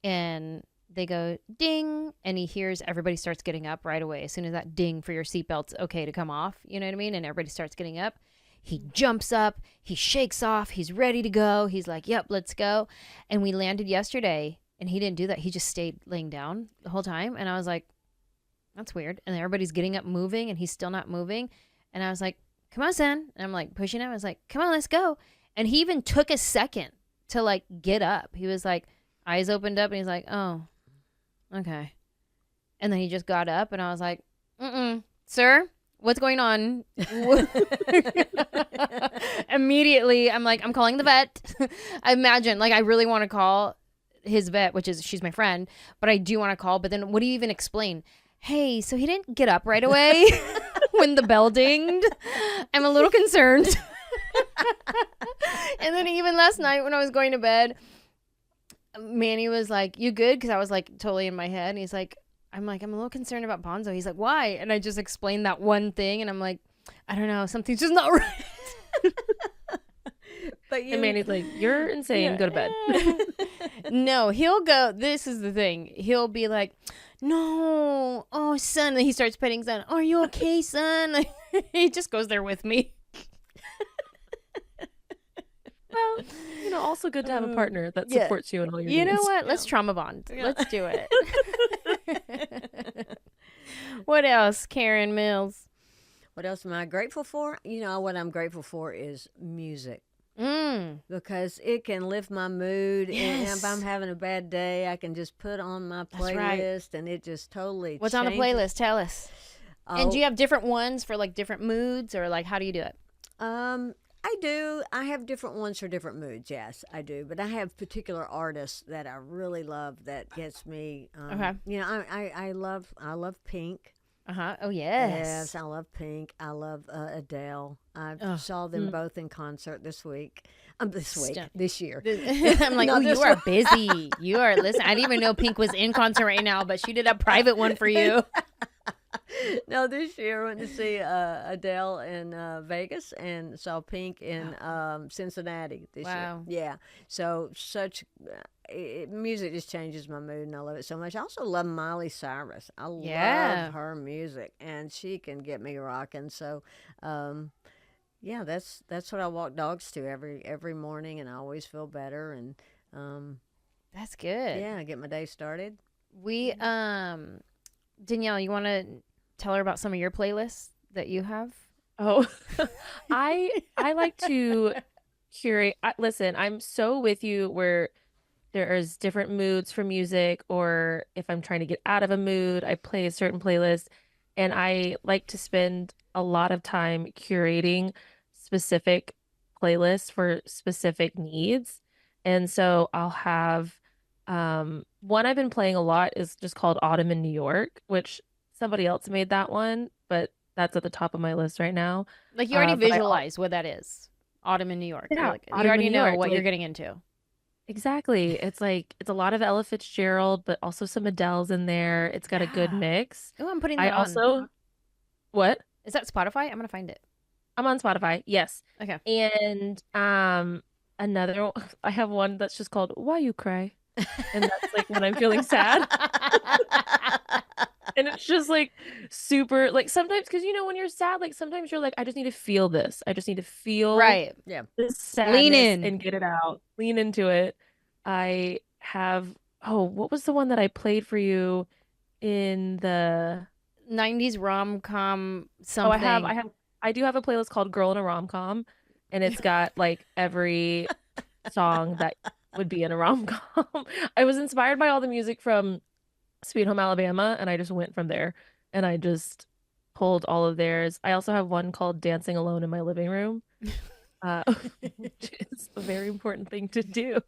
and they go ding, and he hears everybody starts getting up right away. As soon as that ding for your seatbelt's okay to come off, you know what I mean? And everybody starts getting up. He jumps up, he shakes off, he's ready to go. He's like, yep, let's go. And we landed yesterday, and he didn't do that. He just stayed laying down the whole time. And I was like, that's weird. And everybody's getting up, moving, and he's still not moving. And I was like, come on, son. And I'm like pushing him. I was like, come on, let's go. And he even took a second to, like, get up. He was like, eyes opened up, and he's like, oh, okay. And then he just got up, and I was like, sir, what's going on? Immediately, I'm like, I'm calling the vet. I imagine, like, I really want to call his vet, she's my friend, but I do want to call. But then what do you even explain? Hey, so he didn't get up right away when the bell dinged. I'm a little concerned. And then even last night when I was going to bed, Manny was like, you good? Because I was like totally in my head. And he's like, I'm a little concerned about Bonzo. He's like, why? And I just explained that one thing. And I'm like, I don't know. Something's just not right. But And Manny's like, you're insane. Go to bed. No, he'll go. This is the thing. He'll be like, no. Oh, son. And he starts petting son. Are you okay, son? He just goes there with me. Well, also good to have a partner that supports you in all your You needs. know what? Let's trauma bond. Yeah. Let's do it. What else, Karen Mills? What else am I grateful for? What I'm grateful for is music. Because it can lift my mood. And if I'm having a bad day, I can just put on my playlist and it just totally What's changes. on the playlist? Tell us. And do you have different ones for, like, different moods, or, like, how do you do it? I do. I have different ones for different moods. Yes, I do. But I have particular artists that I really love that gets me. Okay. I love Pink. Oh, yes. Yes, I love Pink. I love Adele. I saw them both in concert this week. This year. I'm like, oh, you are busy. You are, listen, I didn't even know Pink was in concert right now, but she did a private one for you. No, this year I went to see Adele in Vegas and saw Pink in Cincinnati this year. Yeah. So music just changes my mood, and I love it so much. I also love Miley Cyrus. I love her music, and she can get me rocking. So, that's what I walk dogs to every morning, and I always feel better. And that's good. Yeah, get my day started. We Danielle, you want to tell her about some of your playlists that you have? Oh, I like to curate. Listen, I'm so with you where there is different moods for music, or if I'm trying to get out of a mood, I play a certain playlist, and I like to spend a lot of time curating specific playlists for specific needs. And so I'll have one I've been playing a lot is just called Autumn in New York, which somebody else made that one, but that's at the top of my list right now. Like, you already visualize what that is. Autumn in New York. Yeah, you already know what you're getting into. Exactly. It's like it's a lot of Ella Fitzgerald, but also some Adele's in there. It's got a good Yeah. mix. Oh, I'm putting I that on. also what? Is that Spotify? I'm gonna find it. I'm on Spotify. Yes. Okay. And another I have one that's just called Why You Cry. And that's like when I'm feeling sad. And it's just like super like sometimes because you know when you're sad, like sometimes you're like, I just need to feel this. I just need to feel Right. Yeah. this Lean sadness in. and get it out. Lean into it. I have what was the one that I played for you in the 90s rom-com something. I do have a playlist called Girl in a Rom-Com, and it's got like every song that would be in a rom-com. I was inspired by all the music from Sweet Home Alabama, and I just went from there, and I just pulled all of theirs. I also have one called Dancing Alone in My Living Room, which is a very important thing to do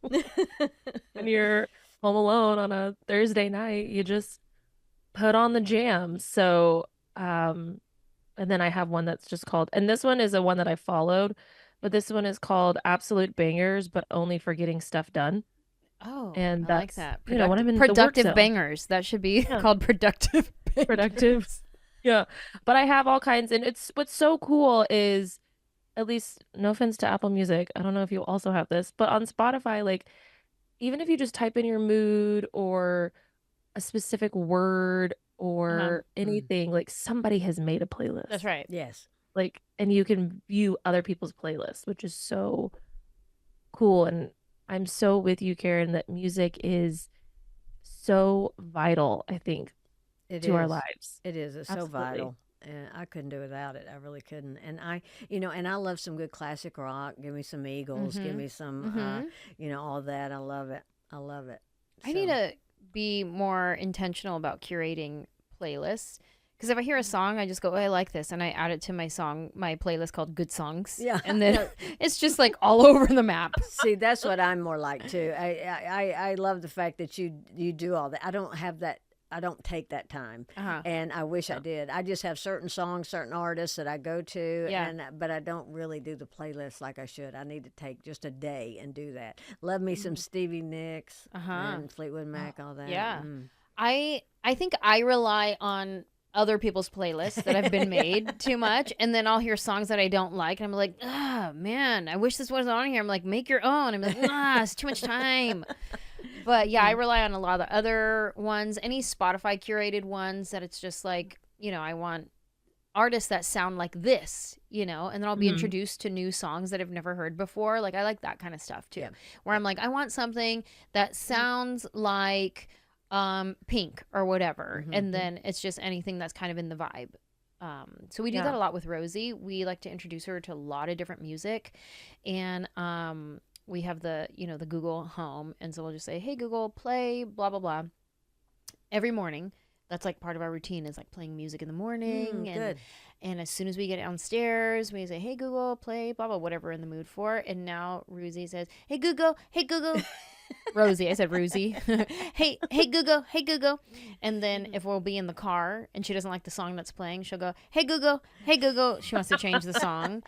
when you're home alone on a Thursday night. You just put on the jams. So, and then I have one that's just called, and this one is a one that I followed, but this one is called Absolute Bangers, but only for getting stuff done. Oh, And I like that's, that. you know, when I'm in the work productive zone. bangers. That should be Yeah. called productive bangers. Productive. Yeah. But I have all kinds, and it's what's so cool is, at least no offense to Apple Music, I don't know if you also have this, but on Spotify, like even if you just type in your mood or a specific word or anything, like somebody has made a playlist. That's right. Yes. Like, and you can view other people's playlists, which is so cool. And I'm so with you, Karen, that music is so vital, I think, to our lives. It is. It's Absolutely. so vital. And I couldn't do without it. I really couldn't. And I love some good classic rock. Give me some Eagles. Give me some, all that. I love it. I love it. I need to be more intentional about curating playlists. Because if I hear a song, I just go, oh, I like this. And I add it to my playlist called Good Songs. Yeah. And then it's just like all over the map. See, that's what I'm more like too. I love the fact that you do all that. I don't have that. I don't take that time, and I wish I did. I just have certain songs, certain artists that I go to, but I don't really do the playlist like I should. I need to take just a day and do that. Love me some Stevie Nicks and Fleetwood Mac, all that. Yeah, I think I rely on other people's playlists that have been made too much, and then I'll hear songs that I don't like, and I'm like, ah, man, I wish this wasn't on here. I'm like, make your own. I'm like, it's too much time. But yeah, I rely on a lot of the other ones, any Spotify curated ones that it's just like, I want artists that sound like this, and then I'll be introduced to new songs that I've never heard before. Like I like that kind of stuff too, where I'm like, I want something that sounds like Pink or whatever. And then it's just anything that's kind of in the vibe. So we do that a lot with Rosie. We like to introduce her to a lot of different music, and we have the Google Home, and so we'll just say, hey Google, play blah blah blah every morning. That's like part of our routine, is like playing music in the morning. And as soon as we get downstairs, we say, hey Google, play blah blah, whatever we're in the mood for. And now Rosie says, hey Google Rosie, I said Rosie. hey Google, and then if we'll be in the car and she doesn't like the song that's playing, she'll go, hey Google. She wants to change the song.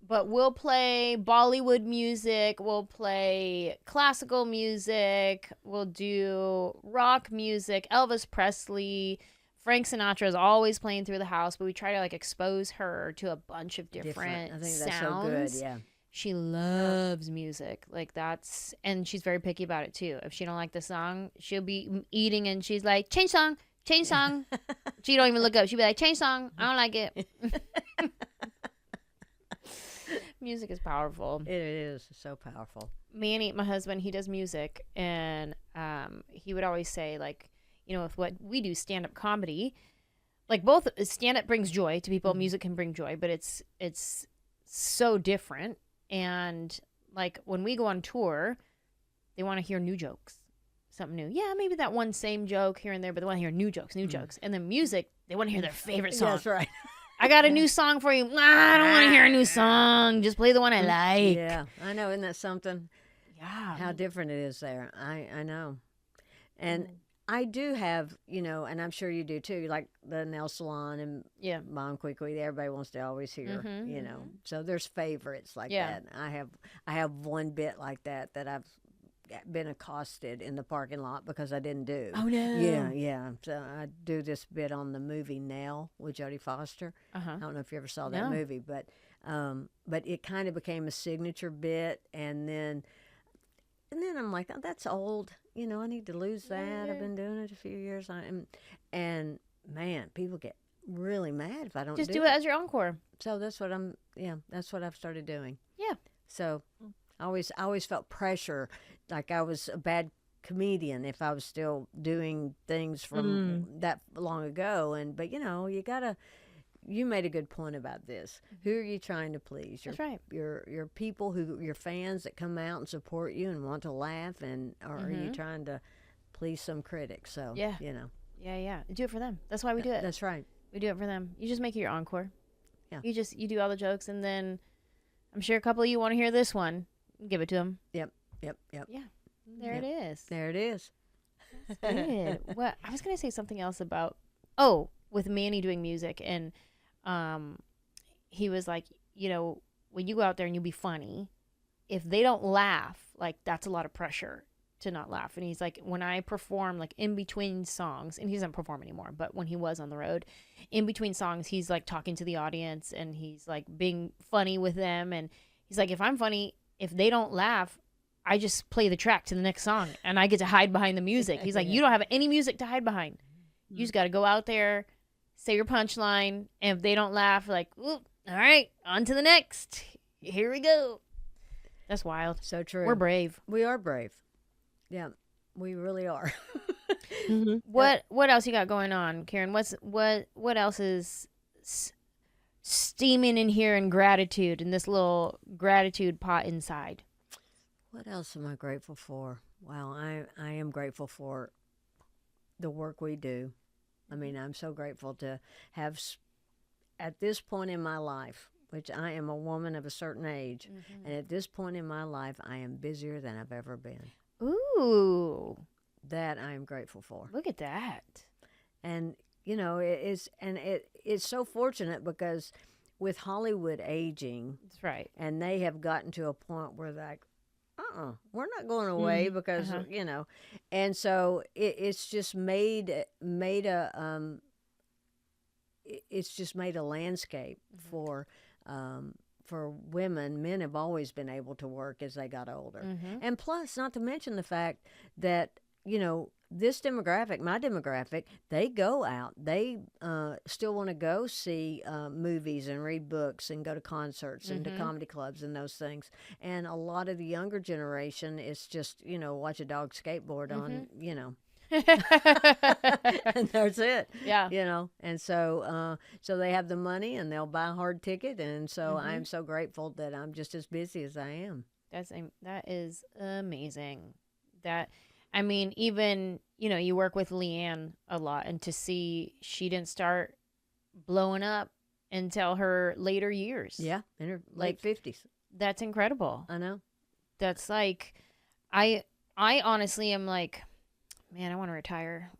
But we'll play Bollywood music, we'll play classical music, we'll do rock music, Elvis Presley, Frank Sinatra is always playing through the house, but we try to like expose her to a bunch of different I think sounds. that's so good, yeah. She loves music. And she's very picky about it too. If she don't like the song, she'll be eating and she's like, change song. She don't even look up. She'll be like, change song. I don't like it. Music is powerful. It is so powerful. Manny, my husband, he does music, and he would always say, like, with what we do, stand-up comedy, like both stand-up brings joy to people, music can bring joy, but it's so different. And like when we go on tour, they want to hear new jokes, something new. Yeah, maybe that one same joke here and there, but they want to hear new jokes. And then music, they want to hear their favorite song. That's right. I got a new song for you. I don't want to hear a new song. Just play the one I like. Yeah, I know. Isn't that something? Yeah. How different it is there. I know. And I do have, and I'm sure you do too, like the nail salon and Bon Qui Qui. Everybody wants to always hear, So there's favorites like that. I have one bit like that I've been accosted in the parking lot because I didn't do. Oh no. Yeah. So I do this bit on the movie Nail with Jodie Foster. I don't know if you ever saw that movie, but it kind of became a signature bit, and then I'm like, oh, that's old. I need to lose that. I've been doing it a few years. And man, people get really mad if I don't just do it as your encore. So that's what that's what I've started doing. Yeah. So I always felt pressure, like I was a bad comedian if I was still doing things from that long ago. But you made a good point about this. Who are you trying to please? That's right. Your people, your fans that come out and support you and want to laugh, or are you trying to please some critics? So Yeah, do it for them. That's why we do it. That's right. We do it for them. You just make it your encore. Yeah. You do all the jokes, and then I'm sure a couple of you want to hear this one. Give it to them. Yep. Yeah. There it is. There it is. That's good. Well, I was gonna say something else about with Manny doing music, and he was like, when you go out there and you be funny, if they don't laugh, like that's a lot of pressure to not laugh. And he's like, when I perform like in between songs, and he doesn't perform anymore, but when he was on the road, in between songs, he's like talking to the audience and he's like being funny with them. And he's like, if I'm funny, if they don't laugh, I just play the track to the next song and I get to hide behind the music. He's like, you don't have any music to hide behind. You just got to go out there, say your punchline, and if they don't laugh, like, all right, on to the next. Here we go. That's wild. So true. We're brave. We are brave. Yeah, we really are. What else you got going on, Karen? What else is steaming in here in gratitude, in this little gratitude pot inside? What else am I grateful for? Wow, I am grateful for the work we do. I mean, I'm so grateful to have, at this point in my life, which I am a woman of a certain age, and at this point in my life, I am busier than I've ever been. Ooh. That I am grateful for. Look at that. And, it's so fortunate because with Hollywood aging. That's right. And they have gotten to a point where they're like, we're not going away because, and so it's just made a landscape for women. Men have always been able to work as they got older. And plus, not to mention the fact that, this demographic, my demographic, they go out. They still want to go see movies and read books and go to concerts and to comedy clubs and those things. And a lot of the younger generation is just, watch a dog skateboard on, and that's it. Yeah. And so they have the money and they'll buy a hard ticket. And so I'm so grateful that I'm just as busy as I am. That is amazing. I mean, even, you work with Leanne a lot, and to see she didn't start blowing up until her later years. Yeah, in her late 50s. That's incredible. I know. That's like, I honestly am like, man, I want to retire.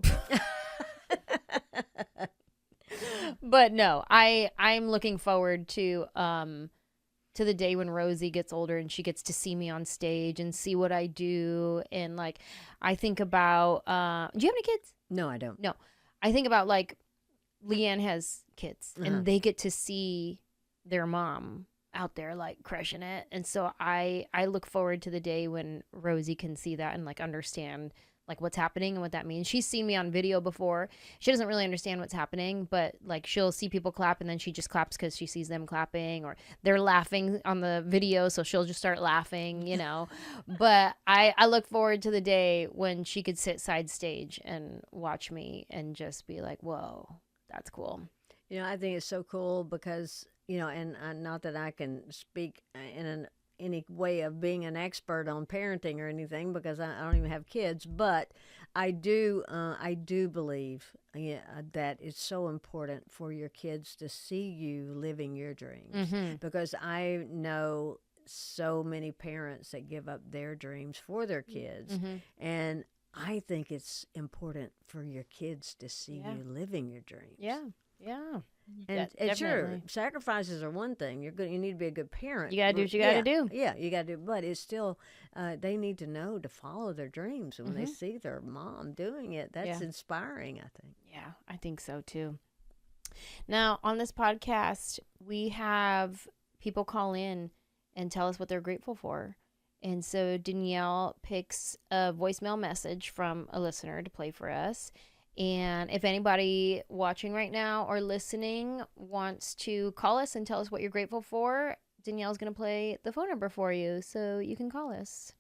But no, I'm looking forward to the day when Rosie gets older and she gets to see me on stage and see what I do. And like, I think about, do you have any kids? No, I don't. No. I think about like, Leanne has kids and they get to see their mom out there like crushing it. And so I look forward to the day when Rosie can see that and like understand like what's happening and what that means. She's seen me on video before. She doesn't really understand what's happening, but like she'll see people clap and then she just claps because she sees them clapping, or they're laughing on the video, so she'll just start laughing, But I look forward to the day when she could sit side stage and watch me and just be like, whoa, that's cool. I think it's so cool because, and not that I can speak in any way of being an expert on parenting or anything because I don't even have kids, but I do believe that it's so important for your kids to see you living your dreams, because I know so many parents that give up their dreams for their kids, and I think it's important for your kids to see you living your dreams. Yeah. And sure, sacrifices are one thing. You need to be a good parent. You gotta do what you gotta do. Yeah, you gotta do. But it's still, they need to know to follow their dreams. And when they see their mom doing it, that's inspiring, I think. Yeah, I think so too. Now, on this podcast, we have people call in and tell us what they're grateful for. And so Danielle picks a voicemail message from a listener to play for us. And if anybody watching right now or listening wants to call us and tell us what you're grateful for, Danielle's going to play the phone number for you so you can call us.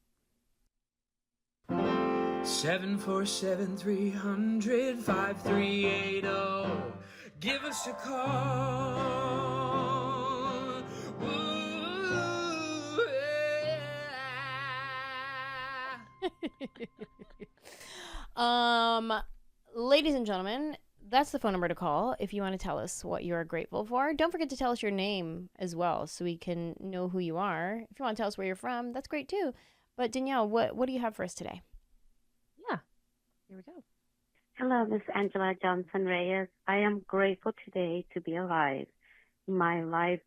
747-300-5380. Give us a call. Ooh, yeah. Ladies and gentlemen, that's the phone number to call if you want to tell us what you're grateful for. Don't forget to tell us your name as well so we can know who you are. If you want to tell us where you're from, that's great too. But Danielle, what do you have for us today? Yeah, here we go. Hello, this is Anjelah Johnson-Reyes. I am grateful today to be alive. My life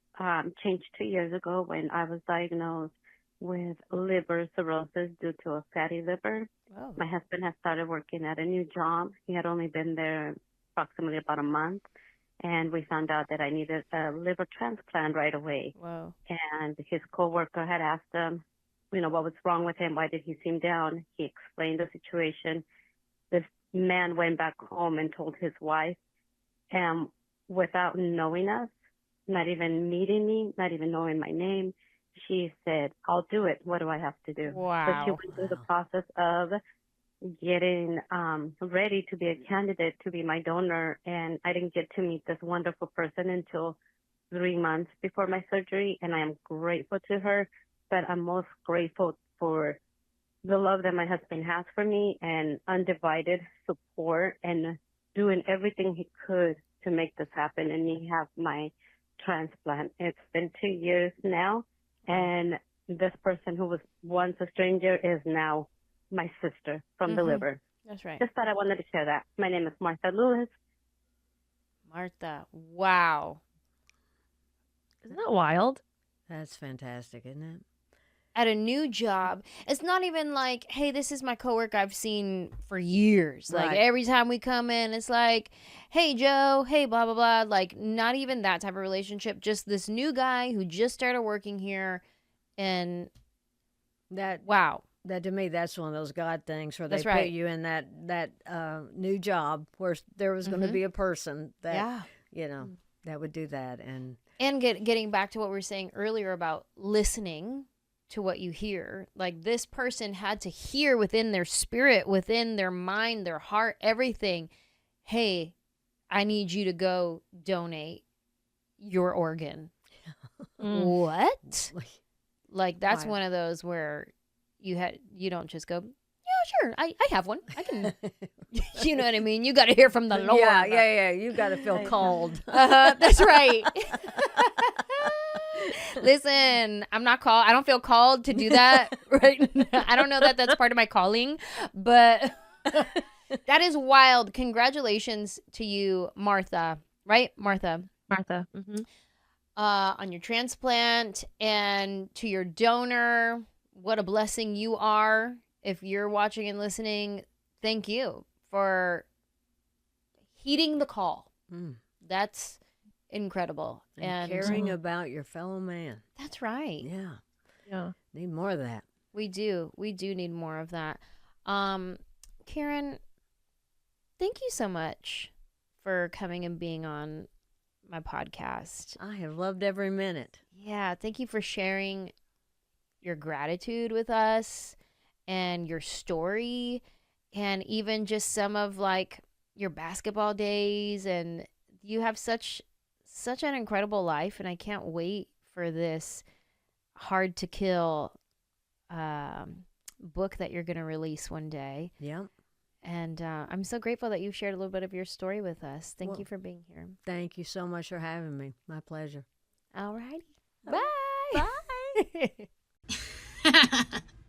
changed 2 years ago when I was diagnosed with liver cirrhosis due to a fatty liver. Oh. My husband has started working at a new job. He had only been there approximately about a month, and we found out that I needed a liver transplant right away. Wow. And his coworker had asked him, what was wrong with him? Why did he seem down? He explained the situation. This man went back home and told his wife, and without knowing us, not even meeting me, not even knowing my name, she said, I'll do it. What do I have to do? Wow. So she went through the process of getting ready to be a candidate to be my donor, and I didn't get to meet this wonderful person until 3 months before my surgery, and I am grateful to her, but I'm most grateful for the love that my husband has for me and undivided support and doing everything he could to make this happen and me have my transplant. It's been 2 years now, and this person who was once a stranger is now my sister from the liver. That's right. Just thought I wanted to share that. My name is Martha Lewis. Martha. Wow. Isn't that wild? That's fantastic, isn't it? At a new job, it's not even like, hey, this is my coworker I've seen for years. Like every time we come in, it's like, hey, Joe, hey, blah, blah, blah. Like not even that type of relationship. Just this new guy who just started working here. And wow. That to me, that's one of those God things where they That's put right. you in that new job where there was going to be a person that, that would do that. And getting back to what we were saying earlier about listening to what you hear, like this person had to hear within their spirit, within their mind, their heart, everything, hey, I need you to go donate your organ. What? Like that's one of those where you don't just go, yeah, sure, I have one, I can. You know what I mean? You got to hear from the Lord. Yeah. You got to feel called. That's right. Listen, I'm not called. I don't feel called to do that. Right? I don't know that that's part of my calling, but that is wild. Congratulations to you, Martha. Right, Martha. Martha. Mm-hmm. On your transplant and to your donor. What a blessing you are. If you're watching and listening, thank you for heeding the call. That's incredible. And caring about your fellow man. That's right. Yeah. Need more of that. We do need more of that. Karen, thank you so much for coming and being on my podcast. I have loved every minute. Yeah, thank you for sharing your gratitude with us and your story and even just some of like your basketball days, and you have such an incredible life, and I can't wait for this Hard to Kill book that you're going to release one day. Yeah. And I'm so grateful that you've shared a little bit of your story with us. Thank you for being here. Thank you so much for having me. My pleasure. All righty. Bye. Bye.